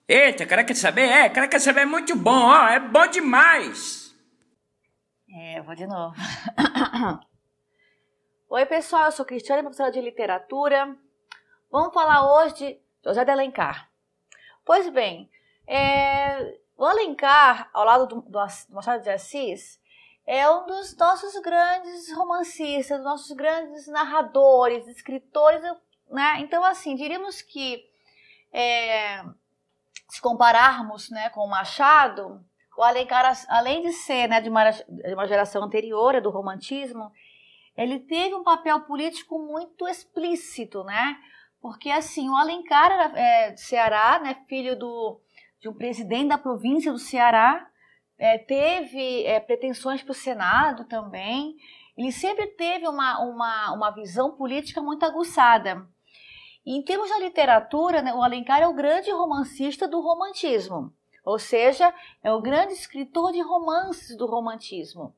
Eita, cara quer saber? Cara quer saber é muito bom, ó, é bom demais. Eu vou de novo. Oi, pessoal, eu sou Cristiane, professora de literatura. Vamos falar hoje de José de Alencar. Pois bem, o Alencar, ao lado do Machado de Assis, é um dos nossos grandes romancistas, dos nossos grandes narradores, escritores, né? Então, assim, diríamos que se compararmos, né, com o Machado, o Alencar, além de ser, né, de uma geração anterior, do romantismo, ele teve um papel político muito explícito, né? Porque, assim, o Alencar era de Ceará, né, filho de um presidente da província do Ceará, teve pretensões para o Senado também. Ele sempre teve uma visão política muito aguçada. E, em termos da literatura, né, o Alencar é o grande romancista do romantismo, ou seja, é o grande escritor de romances do romantismo.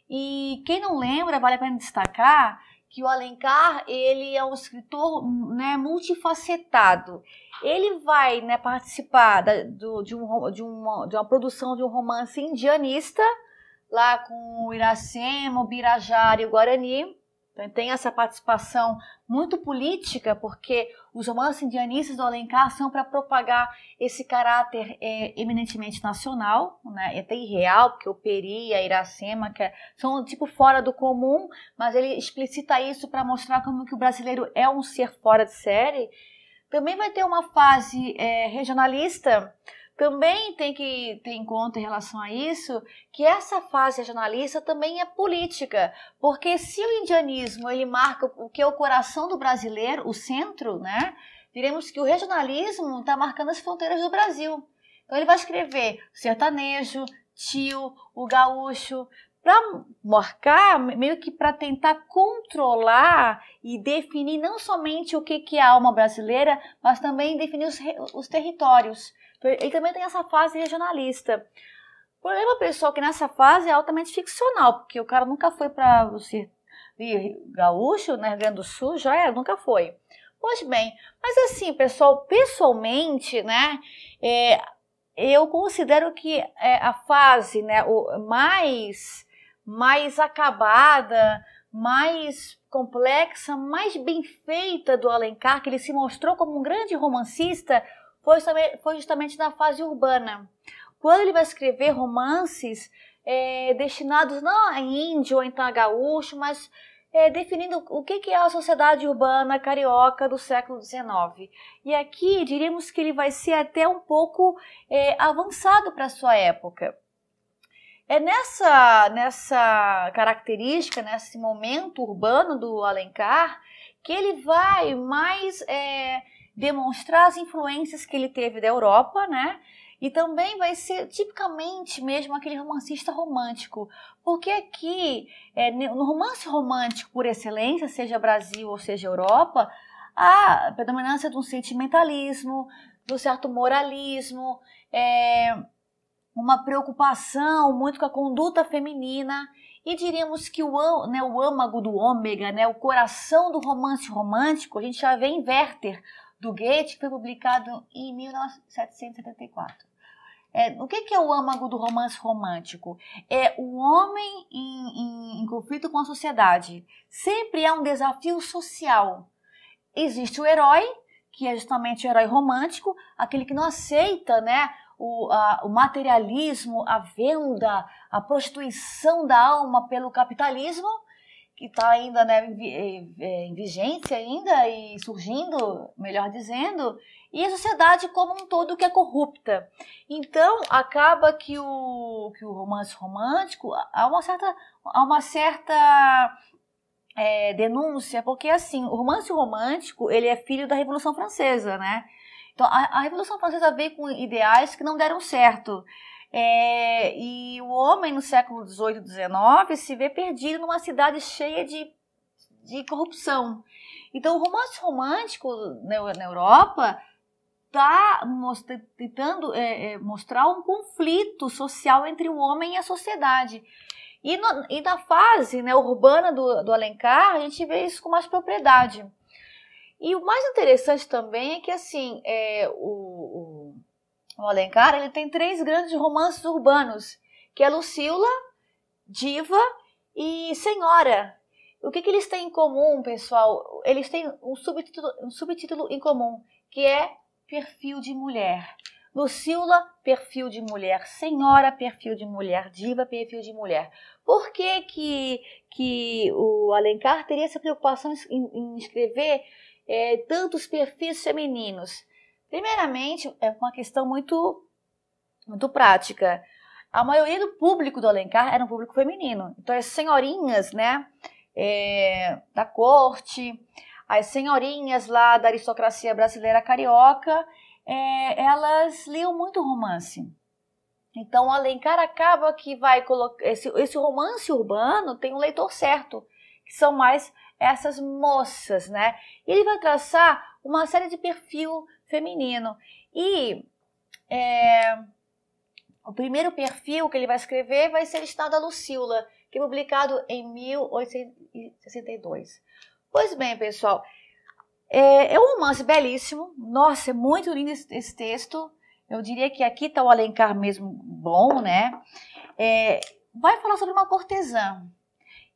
E quem não lembra, vale a pena destacar que o Alencar, ele é um escritor, né, multifacetado. Ele vai, né, participar de uma produção de um romance indianista, lá com o Iracema, o Birajara e o Guarani. Então, tem essa participação muito política, porque os romances indianistas do Alencar são para propagar esse caráter eminentemente nacional, né? Até irreal, porque o Peri e a Iracema são tipo fora do comum, mas ele explicita isso para mostrar como que o brasileiro é um ser fora de série. Também vai ter uma fase regionalista. Também tem que ter em conta em relação a isso que essa fase regionalista também é política, porque se o indianismo ele marca o que é o coração do brasileiro, o centro, né? Diremos que o regionalismo está marcando as fronteiras do Brasil. Então ele vai escrever o sertanejo, tio, o gaúcho, para marcar, meio que para tentar controlar e definir não somente o que é a alma brasileira, mas também definir os territórios. Ele também tem essa fase regionalista. O problema, pessoal, é que nessa fase é altamente ficcional, porque o cara nunca foi para o gaúcho, né, Rio Grande do Sul, nunca foi. Pois bem, mas assim, pessoal, pessoalmente, né, eu considero que a fase, né, mais acabada, mais complexa, mais bem feita do Alencar, que ele se mostrou como um grande romancista, foi justamente na fase urbana. Quando ele vai escrever romances destinados não a índio ou então a gaúcho, mas definindo o que é a sociedade urbana carioca do século XIX. E aqui diríamos que ele vai ser até um pouco avançado para a sua época. É nessa característica, nesse momento urbano do Alencar, que ele vai mais demonstrar as influências que ele teve da Europa, né? E também vai ser tipicamente mesmo aquele romancista romântico, porque aqui, no romance romântico por excelência, seja Brasil ou seja Europa, há a predominância de um sentimentalismo, de um certo moralismo, uma preocupação muito com a conduta feminina, e diríamos que o âmago do ômega, né, o coração do romance romântico, a gente já vê em Werther, do Goethe, que foi publicado em 1774. O que é o âmago do romance romântico? É o homem em conflito com a sociedade. Sempre é um desafio social. Existe o herói, que é justamente o herói romântico, aquele que não aceita, né, o materialismo, a venda, a prostituição da alma pelo capitalismo, que está ainda, né, em vigência ainda e surgindo, melhor dizendo, e a sociedade como um todo que é corrupta. Então, acaba que o romance romântico há uma certa denúncia, porque assim, o romance romântico ele é filho da Revolução Francesa, né? Então, a Revolução Francesa veio com ideais que não deram certo. E o homem no século XVIII e XIX se vê perdido numa cidade cheia de corrupção. Então, o romance romântico na Europa está tentando mostrar um conflito social entre o homem e a sociedade. E na fase, né, urbana do Alencar, a gente vê isso com mais propriedade. E o mais interessante também é que assim, O Alencar, ele tem 3 grandes romances urbanos, que é Lucila, Diva e Senhora. O que eles têm em comum, pessoal? Eles têm um subtítulo em comum, que é perfil de mulher. Lucila, perfil de mulher. Senhora, perfil de mulher. Diva, perfil de mulher. Por que o Alencar teria essa preocupação em escrever tantos perfis femininos? Primeiramente, é uma questão muito prática. A maioria do público do Alencar era um público feminino. Então, as senhorinhas, né, da corte, as senhorinhas lá da aristocracia brasileira carioca, elas liam muito romance. Então, o Alencar acaba que vai colocar... Esse romance urbano tem um leitor certo, que são mais essas moças, né? Ele vai traçar uma série de perfil feminino. E o primeiro perfil que ele vai escrever vai ser Estado da Lucila, que é publicado em 1862. Pois bem, pessoal, é um romance belíssimo. Nossa, é muito lindo esse texto. Eu diria que aqui está o Alencar mesmo bom, né? Vai falar sobre uma cortesã.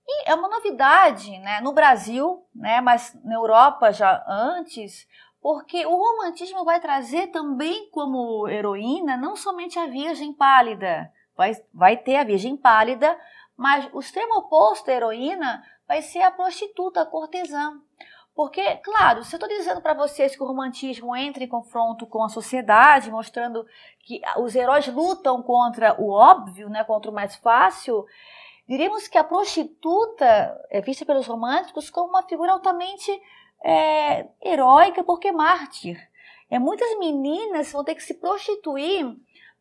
E é uma novidade, né, no Brasil, né, mas na Europa já antes, porque o romantismo vai trazer também como heroína não somente a Virgem Pálida, vai ter a Virgem Pálida, mas o extremo oposto da heroína vai ser a prostituta, a cortesã. Porque, claro, se eu estou dizendo para vocês que o romantismo entra em confronto com a sociedade, mostrando que os heróis lutam contra o óbvio, né, contra o mais fácil, diríamos que a prostituta é vista pelos românticos como uma figura altamente heróica, porque mártir. Muitas meninas vão ter que se prostituir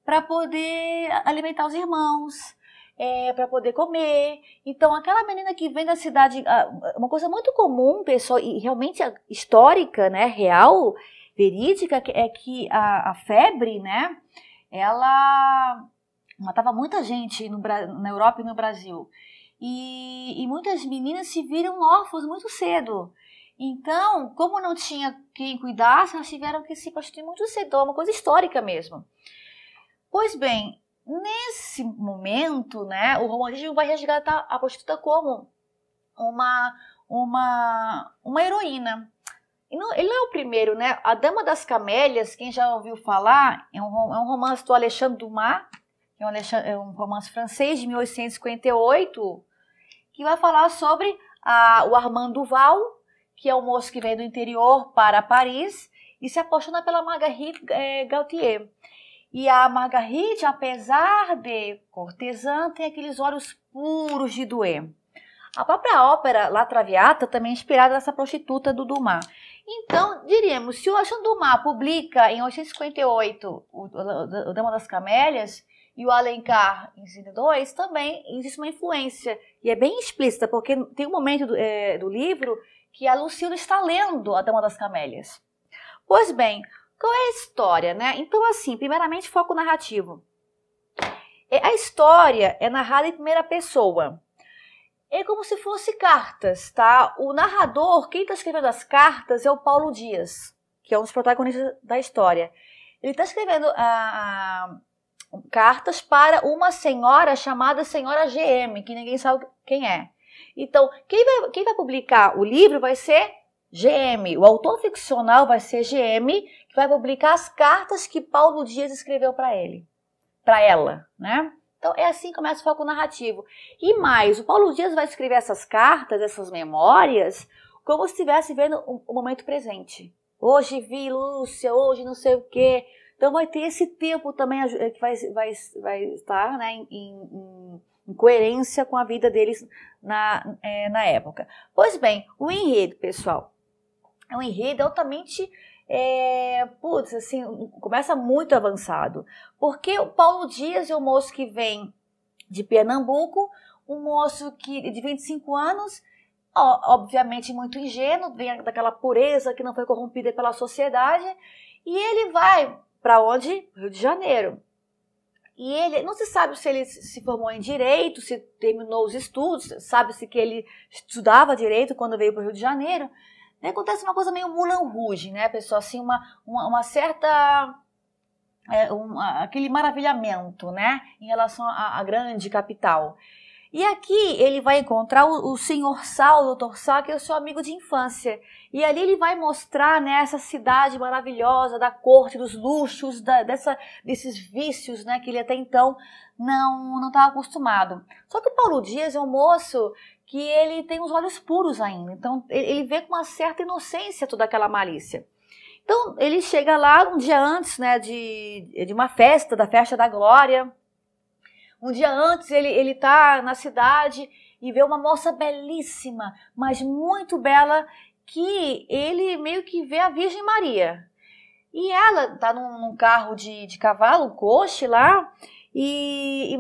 para poder alimentar os irmãos, para poder comer. Então, aquela menina que vem da cidade, uma coisa muito comum, pessoal, e realmente histórica, né, real, verídica, é que a febre, né, ela matava muita gente na Europa e no Brasil. E muitas meninas se viram órfãs muito cedo. Então, como não tinha quem cuidasse, elas tiveram que se prostituir muito cedo. É uma coisa histórica mesmo. Pois bem, nesse momento, né, o romantismo vai resgatar a prostituta como uma heroína. Ele não é o primeiro, né? A Dama das Camélias, quem já ouviu falar, é um romance do Alexandre Dumas, é um romance francês de 1858, que vai falar sobre o Armand Duval, que é um moço que vem do interior para Paris e se apaixona pela Marguerite Gautier. E a Marguerite, apesar de cortesã, tem aqueles olhos puros de doer. A própria ópera La Traviata também é inspirada nessa prostituta do Dumas. Então, diríamos, se o Alexandre Dumas publica em 1858 o Dama das Camélias e o Alencar em 62, também existe uma influência. E é bem explícita, porque tem um momento do livro que a Lucila está lendo a Dama das Camélias. Pois bem, qual é a história, né? Então, assim, primeiramente, foco narrativo. A história é narrada em primeira pessoa. É como se fosse cartas, tá? O narrador, quem está escrevendo as cartas é o Paulo Dias, que é um dos protagonistas da história. Ele está escrevendo cartas para uma senhora chamada Senhora GM, que ninguém sabe quem é. Então, quem vai publicar o livro vai ser GM. O autor ficcional vai ser GM, que vai publicar as cartas que Paulo Dias escreveu para ela, né? Então, é assim que começa o foco narrativo. E mais, o Paulo Dias vai escrever essas cartas, essas memórias, como se estivesse vendo o momento presente. Hoje vi Lúcia, hoje não sei o quê. Então, vai ter esse tempo também que vai estar, né, em coerência com a vida deles na época. Pois bem, o enredo, pessoal. O enredo é altamente... começa muito avançado, porque o Paulo Dias é um moço que vem de Pernambuco, um moço de 25 anos, obviamente muito ingênuo, vem daquela pureza que não foi corrompida pela sociedade, e ele vai para onde? Rio de Janeiro. E ele, não se sabe se ele se formou em Direito, se terminou os estudos, sabe-se que ele estudava Direito quando veio para o Rio de Janeiro. Acontece uma coisa meio Moulin Rouge, né, pessoal? Assim, uma certa aquele maravilhamento, né, em relação à grande capital. E aqui ele vai encontrar o senhor Sá, o doutor Sá, que é o seu amigo de infância. E ali ele vai mostrar, né, essa cidade maravilhosa da corte, dos luxos, desses vícios, né, que ele até então não estava acostumado. Só que o Paulo Dias é um moço que ele tem os olhos puros ainda. Então ele vê com uma certa inocência toda aquela malícia. Então ele chega lá um dia antes, né, de uma festa, da Festa da Glória. Um dia antes ele tá na cidade e vê uma moça belíssima, mas muito bela, que ele meio que vê a Virgem Maria. E ela tá num carro de cavalo, um coche lá, e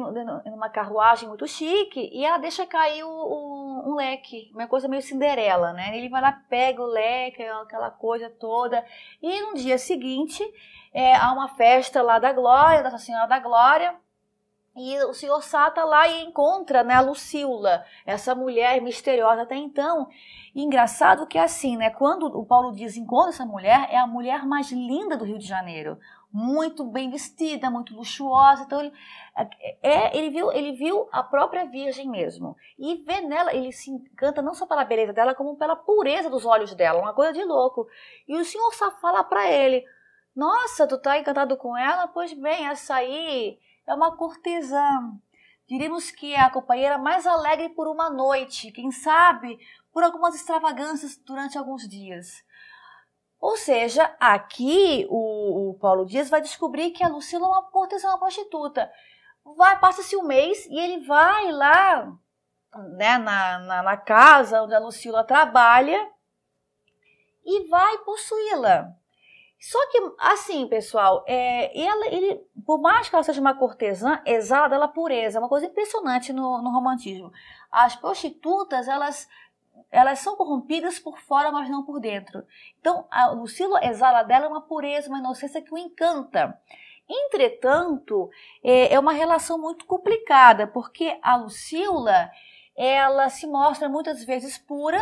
numa carruagem muito chique, e ela deixa cair um leque, uma coisa meio Cinderela, né? Ele vai lá, pega o leque, aquela coisa toda, e no dia seguinte há uma festa lá da Glória, da Nossa Senhora da Glória. E o senhor Sá tá lá e encontra, né, a Lucila, essa mulher misteriosa até então. E engraçado que é assim, né, quando o Paulo Dias encontra essa mulher, é a mulher mais linda do Rio de Janeiro. Muito bem vestida, muito luxuosa. Então ele viu a própria Virgem mesmo. E vê nela, ele se encanta não só pela beleza dela, como pela pureza dos olhos dela. Uma coisa de louco. E o senhor Sá fala para ele: nossa, tu tá encantado com ela? Pois bem, essa aí é uma cortesã. Diríamos que é a companheira mais alegre por uma noite, quem sabe por algumas extravagâncias durante alguns dias. Ou seja, aqui o Paulo Dias vai descobrir que a Lucila é uma cortesã, uma prostituta. Passa-se um mês e ele vai lá, né, na casa onde a Lucila trabalha e vai possuí-la. Só que, assim, pessoal, ele, por mais que ela seja uma cortesã, exala dela pureza. É uma coisa impressionante no romantismo. As prostitutas, elas são corrompidas por fora, mas não por dentro. Então, a Lucila exala dela uma pureza, uma inocência que o encanta. Entretanto, é uma relação muito complicada, porque a Lucila, ela se mostra muitas vezes pura,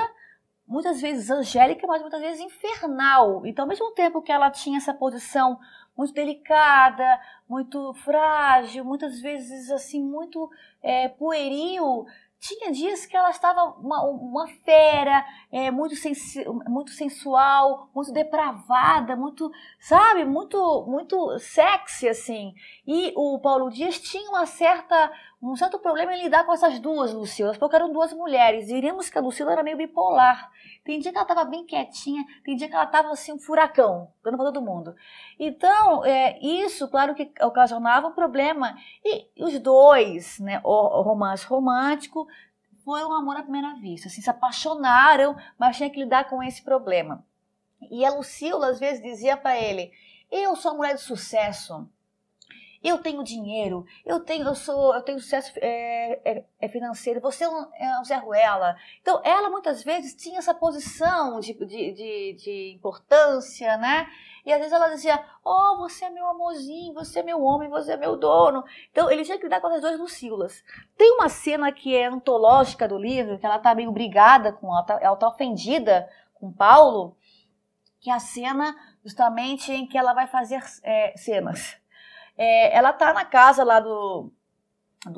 muitas vezes angélica, mas muitas vezes infernal. Então, ao mesmo tempo que ela tinha essa posição muito delicada, muito frágil, muitas vezes assim muito pueril, tinha dias que ela estava uma fera, muito sensual, muito depravada, muito, sabe, muito sexy, assim. E o Paulo Dias tinha um certo problema em lidar com essas duas Lucilas, porque eram duas mulheres. Diríamos que a Lucila era meio bipolar. Tem dia que ela estava bem quietinha, tem dia que ela estava assim, um furacão, dando para todo mundo. Então, isso, claro que ocasionava um problema. E os dois, né, o romance romântico, foi um amor à primeira vista. Assim, se apaixonaram, mas tinha que lidar com esse problema. E a Lucila, às vezes, dizia para ele: eu sou uma mulher de sucesso. Eu tenho dinheiro, eu tenho sucesso financeiro, você é um Zé Ruela. Então, ela muitas vezes tinha essa posição de importância, né? E às vezes ela dizia: oh, você é meu amorzinho, você é meu homem, você é meu dono. Então, ele tinha que lidar com as duas Lucilas. Tem uma cena que é antológica do livro, que ela tá meio brigada ela tá ofendida com Paulo, que é a cena justamente em que ela vai fazer cenas. Ela tá na casa lá do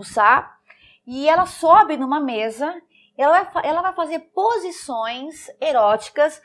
Sá e ela sobe numa mesa, ela vai fazer posições eróticas,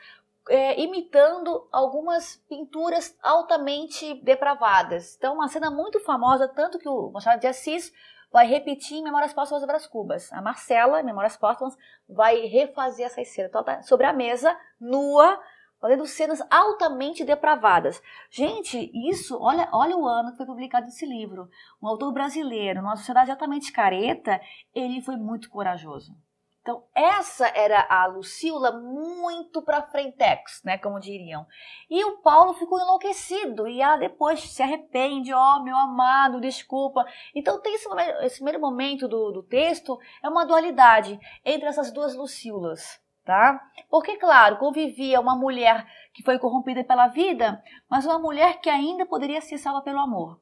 imitando algumas pinturas altamente depravadas. Então, uma cena muito famosa, tanto que o Machado de Assis vai repetir em Memórias Póstumas Brás Cubas. A Marcela, em Memórias Póstumas, vai refazer essa cena. Então, ela tá sobre a mesa, nua, fazendo cenas altamente depravadas. Gente, isso, olha o ano que foi publicado esse livro. Um autor brasileiro, numa sociedade altamente careta, ele foi muito corajoso. Então, essa era a Lucila muito pra frentex, né, como diriam. E o Paulo ficou enlouquecido, e ela depois se arrepende: oh, meu amado, desculpa. Então, tem esse primeiro momento do texto, é uma dualidade entre essas duas Lucilas. Tá? Porque, claro, convivia uma mulher que foi corrompida pela vida, mas uma mulher que ainda poderia ser salva pelo amor.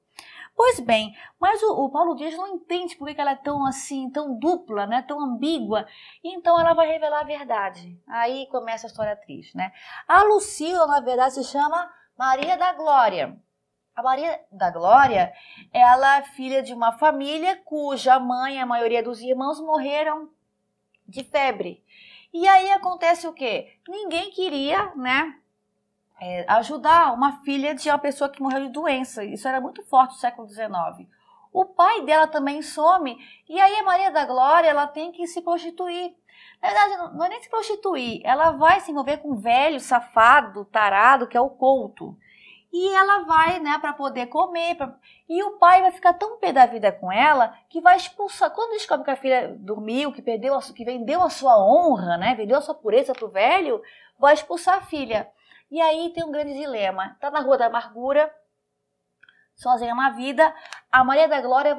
Pois bem, mas o Paulo Dias não entende por que ela é tão assim, tão dupla, né, tão ambígua, então ela vai revelar a verdade. Aí começa a história triste, né? A Lucila, na verdade, se chama Maria da Glória. A Maria da Glória, ela é filha de uma família cuja mãe, a maioria dos irmãos, morreram de febre. E aí acontece o quê? Ninguém queria, né, ajudar uma filha de uma pessoa que morreu de doença. Isso era muito forte no século XIX. O pai dela também some, e aí a Maria da Glória, ela tem que se prostituir. Na verdade, não é nem se prostituir, ela vai se envolver com um velho, safado, tarado, que é o Couto. E ela vai, né, para poder comer. E o pai vai ficar tão pé da vida com ela que vai expulsar. Quando descobre que a filha dormiu, que vendeu a sua honra, né, vendeu a sua pureza pro velho, vai expulsar a filha. E aí tem um grande dilema. Tá na Rua da Amargura, sozinha na vida. A Maria da Glória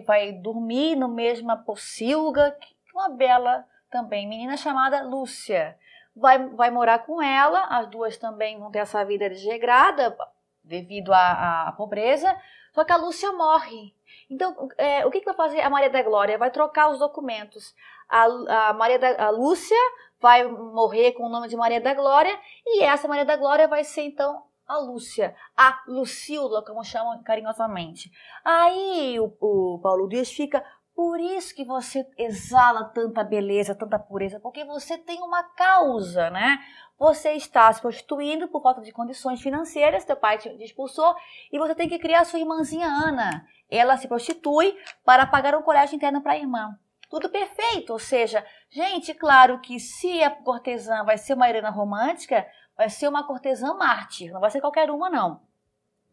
vai dormir no mesma pocilga que uma bela também menina chamada Lúcia. Vai morar com ela, as duas também vão ter essa vida desregrada devido à pobreza, só que a Lúcia morre. Então, o que vai fazer a Maria da Glória? Vai trocar os documentos. A Lúcia vai morrer com o nome de Maria da Glória, e essa Maria da Glória vai ser, então, a Lúcia, a Lucíula, como chamam carinhosamente. Aí o Paulo Dias fica... Por isso que você exala tanta beleza, tanta pureza, porque você tem uma causa, né? Você está se prostituindo por falta de condições financeiras, teu pai te expulsou, e você tem que criar a sua irmãzinha Ana. Ela se prostitui para pagar um colégio interno para a irmã. Tudo perfeito, ou seja, gente, claro que se a cortesã vai ser uma heroína romântica, vai ser uma cortesã mártir, não vai ser qualquer uma não,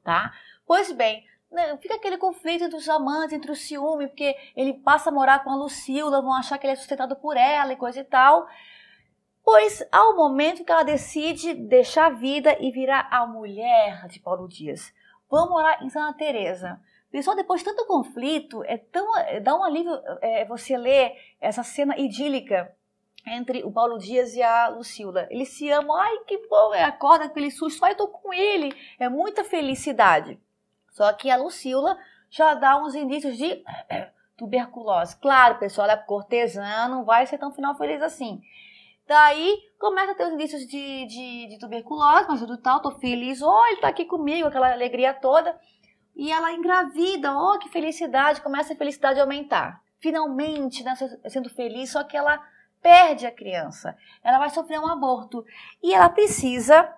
tá? Pois bem, fica aquele conflito dos amantes, entre o ciúme, porque ele passa a morar com a Lucíula, vão achar que ele é sustentado por ela e coisa e tal. Pois, ao momento que ela decide deixar a vida e virar a mulher de Paulo Dias, vão morar em Santa Teresa. Pessoal, depois de tanto conflito, dá um alívio você ler essa cena idílica entre o Paulo Dias e a Lucíula. Eles se amam, ai que bom, acorda com aquele susto, ai eu tô com ele, é muita felicidade. Só que a Lucíula já dá uns indícios de tuberculose. Claro, pessoal, ela é cortesã, não vai ser tão final feliz assim. Daí começa a ter os indícios de tuberculose, mas tudo tal, tô feliz, ele tá aqui comigo, aquela alegria toda. E ela engravida, que felicidade, começa a felicidade a aumentar. Finalmente, né, sendo feliz, só que ela perde a criança. Ela vai sofrer um aborto. E ela precisa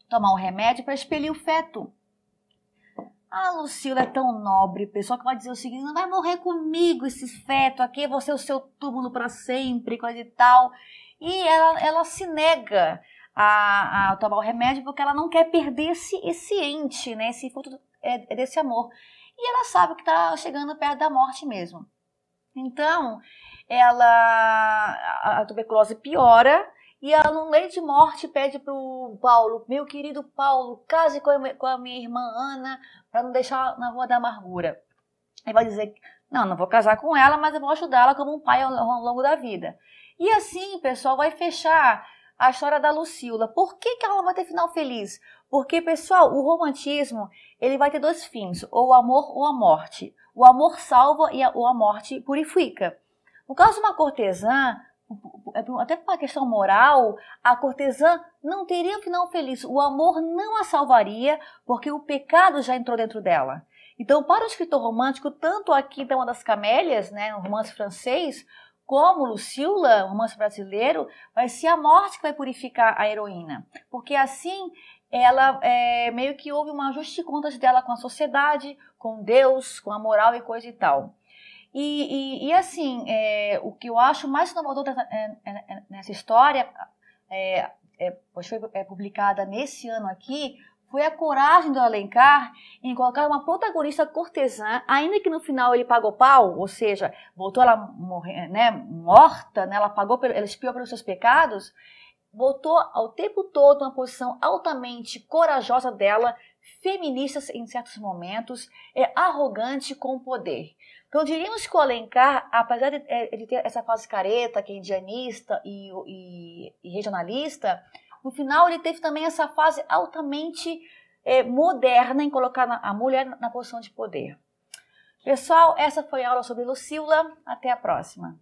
tomar um remédio para expelir o feto. A Lucíula é tão nobre, o pessoal que vai dizer o seguinte, não vai morrer comigo esse feto aqui, vou ser o seu túmulo para sempre, coisa e tal. E ela se nega a tomar o remédio porque ela não quer perder esse ente, né, esse fruto desse amor. E ela sabe que está chegando perto da morte mesmo. Então, a tuberculose piora, e ela, no leito de morte, pede para o Paulo, meu querido Paulo, case com a minha irmã Ana, para não deixar na Rua da Amargura. Ele vai dizer, não vou casar com ela, mas eu vou ajudá-la como um pai ao longo da vida. E assim, pessoal, vai fechar a história da Lucíula. Por que ela não vai ter final feliz? Porque, pessoal, o romantismo, ele vai ter dois fins, ou o amor ou a morte. O amor salva e a morte purifica. No caso de uma cortesã, até por uma questão moral, a cortesã não teria um final feliz. O amor não a salvaria, porque o pecado já entrou dentro dela. Então, para o escritor romântico, tanto aqui da Uma das Camélias, né, no romance francês, como Lucíula, o romance brasileiro, vai ser a morte que vai purificar a heroína. Porque assim, ela meio que houve um ajuste de contas dela com a sociedade, com Deus, com a moral e coisa e tal. E assim, o que eu acho mais inovador nessa história, pois foi publicada nesse ano aqui, foi a coragem do Alencar em colocar uma protagonista cortesã, ainda que no final ele pagou pau, ou seja, botou ela morrer, né, morta, né, ela expiou pelos seus pecados, botou ao tempo todo uma posição altamente corajosa dela, feminista em certos momentos, arrogante com o poder. Então diríamos que o Alencar, apesar de ter essa fase careta, keynesista e regionalista, no final ele teve também essa fase altamente moderna em colocar a mulher na posição de poder. Pessoal, essa foi a aula sobre Lucíula. Até a próxima.